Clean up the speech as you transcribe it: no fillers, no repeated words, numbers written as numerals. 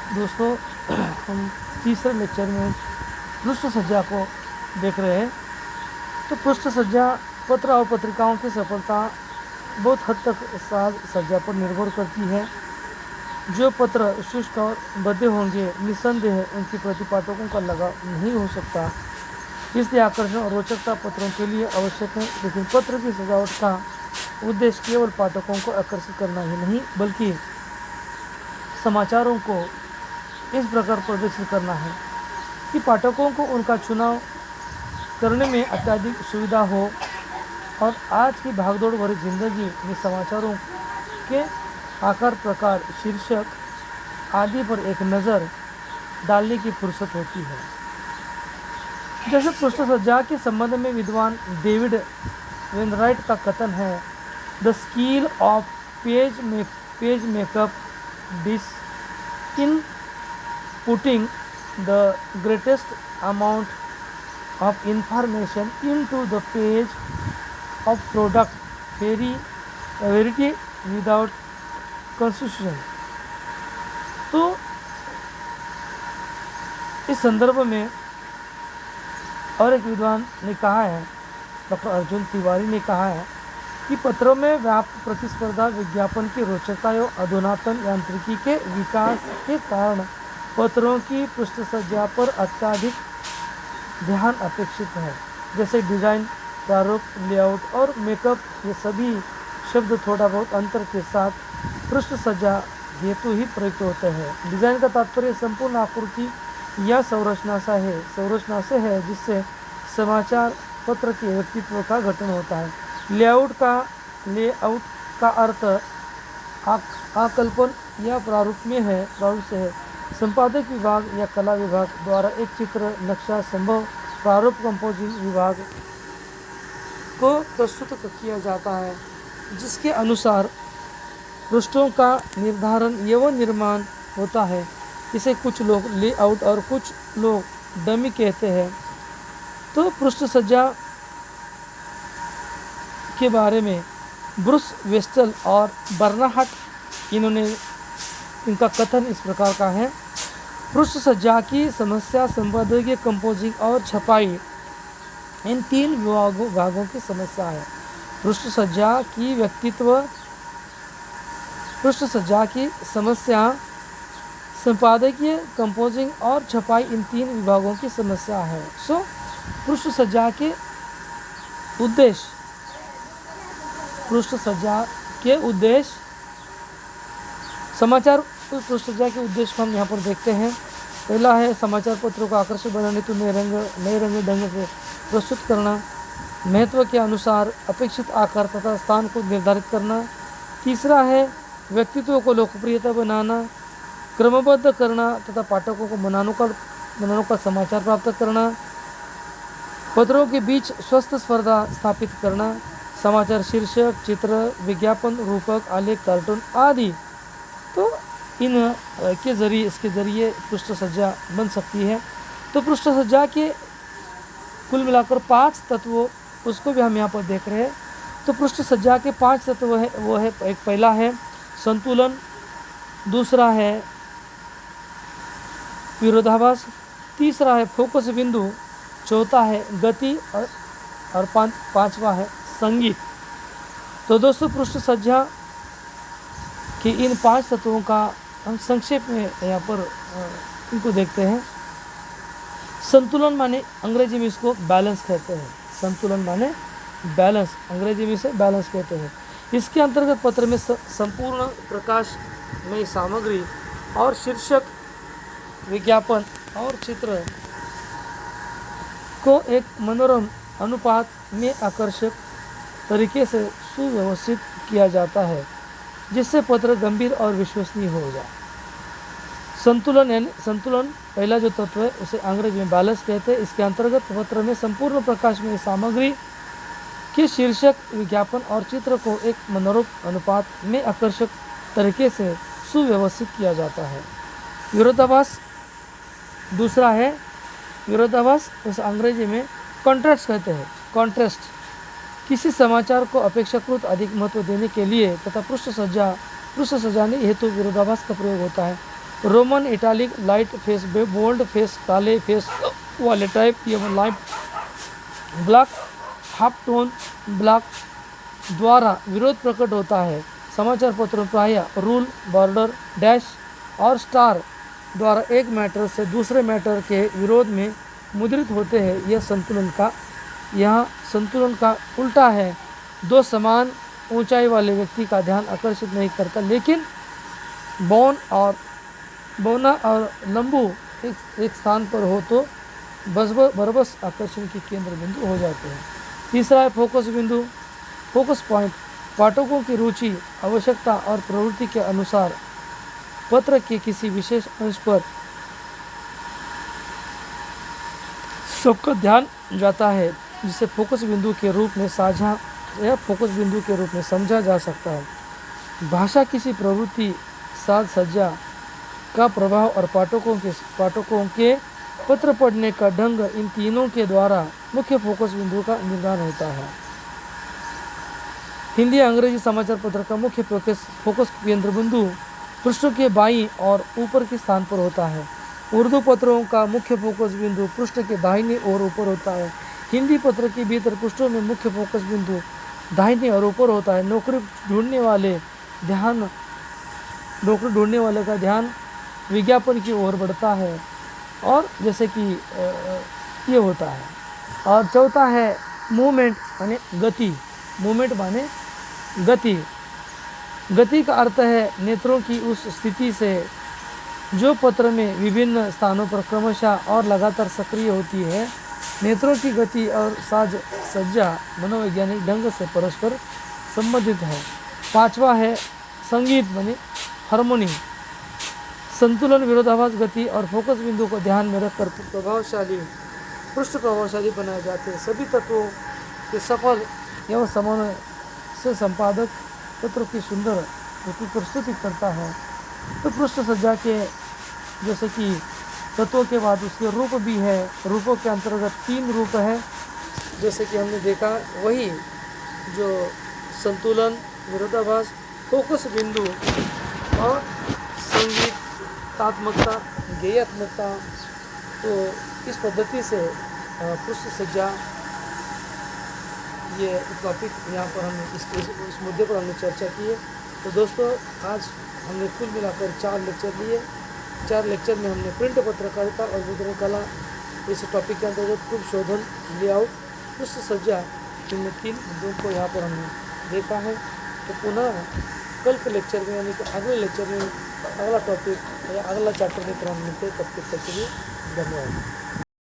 दोस्तों, हम तीसरे लेक्चर में पृष्ठ सज्जा को देख रहे हैं। तो पृष्ठ सज्जा पत्र और पत्रिकाओं की सफलता बहुत हद तक साज सज्जा पर निर्भर करती है। जो पत्र शुष्क और बद्धे होंगे, निस्संदेह उनकी प्रति पाठकों का लगाव नहीं हो सकता। इसलिए आकर्षण और रोचकता पत्रों के लिए आवश्यक है, लेकिन पत्र की सजावट का उद्देश्य केवल पाठकों को आकर्षित करना ही नहीं, बल्कि समाचारों को इस प्रकार प्रदर्शित करना है कि पाठकों को उनका चुनाव करने में अत्यधिक सुविधा हो और आज की भागदौड़ भरी जिंदगी में समाचारों के आकार, प्रकार, शीर्षक आदि पर एक नज़र डालने की फुर्सत होती है। जैसे पृष्ठ सज्जा के संबंध में विद्वान डेविड वेनराइट का कथन है, the skill of page makeup डिस in putting the greatest amount of information into the page of product verity without confusion। तो इस संदर्भ में और एक विद्वान ने कहा है, डॉक्टर अर्जुन तिवारी ने कहा है कि पत्रों में व्याप्त प्रतिस्पर्धा, विज्ञापन की रोचकता एवं अधुनातन यांत्रिकी के विकास के कारण पत्रों की पृष्ठ सज्जा पर अत्यधिक ध्यान अपेक्षित है। जैसे डिज़ाइन, प्रारूप, लेआउट और मेकअप, ये सभी शब्द थोड़ा बहुत अंतर के साथ पृष्ठ सज्जा हेतु ही प्रयुक्त होते हैं। डिज़ाइन का तात्पर्य संपूर्ण आकृति या संरचना से है जिससे समाचार पत्र के व्यक्तित्व का गठन होता है। लेआउट का अर्थ आकल्पन या प्रारूप से है। संपादक विभाग या कला विभाग द्वारा एक चित्र, नक्शा, संभव प्रारूप कंपोजिंग विभाग को प्रस्तुत किया जाता है, जिसके अनुसार पृष्ठों का निर्धारण एवं निर्माण होता है। इसे कुछ लोग लेआउट और कुछ लोग डमी कहते हैं। तो पृष्ठ सज्जा के बारे में ब्रूस वेस्टल और बर्नाहट इनका कथन इस प्रकार का है, पृष्ठ सज्जा की समस्या संपादकीय, कंपोजिंग और छपाई इन तीन विभागों की समस्या है। पृष्ठ सज्जा की समस्या संपादकीय, कंपोजिंग और छपाई इन तीन विभागों की समस्या है। पृष्ठ सज्जा के उद्देश्य समाचार पृष्ठ सज्जा के उद्देश्य को हम यहाँ पर देखते हैं। पहला है समाचार पत्रों को आकर्षक बनाने तो नए रंग ढंग से प्रस्तुत करना, महत्व के अनुसार अपेक्षित आकार तथा स्थान को निर्धारित करना। तीसरा है व्यक्तित्व को लोकप्रियता बनाना, क्रमबद्ध करना तथा पाठकों को मनानों का समाचार प्राप्त करना, पत्रों के बीच स्वस्थ स्पर्धा स्थापित करना, समाचार शीर्षक, चित्र, विज्ञापन, रूपक, आलेख, कार्टून आदि। तो इसके ज़रिए पृष्ठ सज्जा बन सकती है। तो पृष्ठ सज्जा के कुल मिलाकर 5 तत्वों उसको भी हम यहाँ पर देख रहे हैं। तो पृष्ठ सज्जा के 5 तत्व है, वो है एक पहला है संतुलन, दूसरा है विरोधाभास, तीसरा है फोकस बिंदु, चौथा है गति और पांचवा है संगीत। तो दोस्तों, पृष्ठ सज्जा कि इन 5 तत्वों का हम संक्षेप में यहाँ पर इनको देखते हैं। संतुलन माने अंग्रेजी में इसको बैलेंस कहते हैं। संतुलन माने बैलेंस, अंग्रेजी में इसे बैलेंस कहते हैं। इसके अंतर्गत पत्र में संपूर्ण प्रकाश में सामग्री और शीर्षक, विज्ञापन और चित्र को एक मनोरम अनुपात में आकर्षक तरीके से सुव्यवस्थित किया जाता है, जिससे पत्र गंभीर और विश्वसनीय हो जाए। संतुलन पहला जो तत्व है उसे अंग्रेजी में बैलेंस कहते हैं। इसके अंतर्गत पत्र में संपूर्ण प्रकाश में सामग्री के शीर्षक, विज्ञापन और चित्र को एक मनोरम अनुपात में आकर्षक तरीके से सुव्यवस्थित किया जाता है। विरोधाभास दूसरा है। विरोधाभास उसे अंग्रेजी में कॉन्ट्रास्ट कहते हैं। कॉन्ट्रास्ट किसी समाचार को अपेक्षाकृत अधिक महत्व देने के लिए तथा पृष्ठ सज्जाने हेतु विरोधाभास का प्रयोग होता है। Roman, italic, light face, bold face, काले फेस वाले टाइप, ये light black, half tone black द्वारा विरोध प्रकट होता है। समाचार पत्रों प्रायः रूल, बॉर्डर, डैश और स्टार द्वारा एक मैटर से दूसरे मैटर के विरोध में मुद्रित होते हैं। यह संतुलन का उल्टा है। दो समान ऊंचाई वाले व्यक्ति का ध्यान आकर्षित नहीं करता, लेकिन बौना और लंबू एक स्थान पर हो तो बरबस आकर्षण के केंद्र बिंदु हो जाते हैं। तीसरा है फोकस बिंदु, फोकस पॉइंट। पाठकों की रुचि, आवश्यकता और प्रवृत्ति के अनुसार पत्र के किसी विशेष अंश पर सबका ध्यान जाता है, जिसे फोकस बिंदु के रूप में फोकस बिंदु के रूप में समझा जा सकता है। भाषा, किसी प्रवृत्ति, साज सज्जा का प्रभाव और पाठकों के पत्र पढ़ने का ढंग, इन तीनों के द्वारा मुख्य फोकस बिंदु का निर्धारण होता है। हिंदी या अंग्रेजी समाचार पत्र का मुख्य फोकस केंद्र बिंदु पृष्ठों के बाईं और ऊपर के स्थान पर होता है। उर्दू पत्रों का मुख्य फोकस बिंदु पृष्ठ के दाहिने और ऊपर होता है। हिंदी पत्र के भीतर पृष्ठों में मुख्य फोकस बिंदु दाहिने और ऊपर होता है। नौकरी ढूंढने वाले का ध्यान विज्ञापन की ओर बढ़ता है, और जैसे कि ये होता है। और चौथा है मूवमेंट माने गति। मूवमेंट माने गति। गति का अर्थ है नेत्रों की उस स्थिति से जो पत्र में विभिन्न स्थानों पर क्रमशः और लगातार सक्रिय होती है। नेत्रों की गति और साज सज्जा मनोवैज्ञानिक ढंग से परस्पर संबंधित है। पांचवा है संगीत माने हार्मोनी। संतुलन, विरोधाभास, गति और फोकस बिंदु को ध्यान में रखकर पृष्ठ प्रभावशाली बनाए जाते हैं। सभी तत्वों के सफल एवं समन्वय से संपादक पत्र की सुंदर प्रस्तुति करता है। तो पृष्ठ सज्जा के जैसे कि तत्वों के बाद उसके रूप भी है। रूपों के अंतर्गत 3 रूप है, जैसे कि हमने देखा, वही जो संतुलन, विरोधाभास, फोकस बिंदु और संगीतात्मकता, गेयात्मकता। तो इस पद्धति से पृष्ठ सज्जा, ये टॉपिक यहाँ पर हमने इस मुद्दे पर हमने चर्चा की है। तो दोस्तों, आज हमने कुल मिलाकर 4 लेक्चर लिए। 4 लेक्चर में हमने प्रिंट पत्रकारिता और मुद्रण कला इस टॉपिक के अंतर्गत खूब शोधन, लेआउट, पृष्ठ सज्जा, इन 3 मुद्दों को यहाँ पर हमने देखा है। तो पुनः कल के लेक्चर में यानी कि अगले लेक्चर में अगला टॉपिक या अगला चैप्टर लेकर हम मिलते हैं। तब तक के लिए धन्यवाद।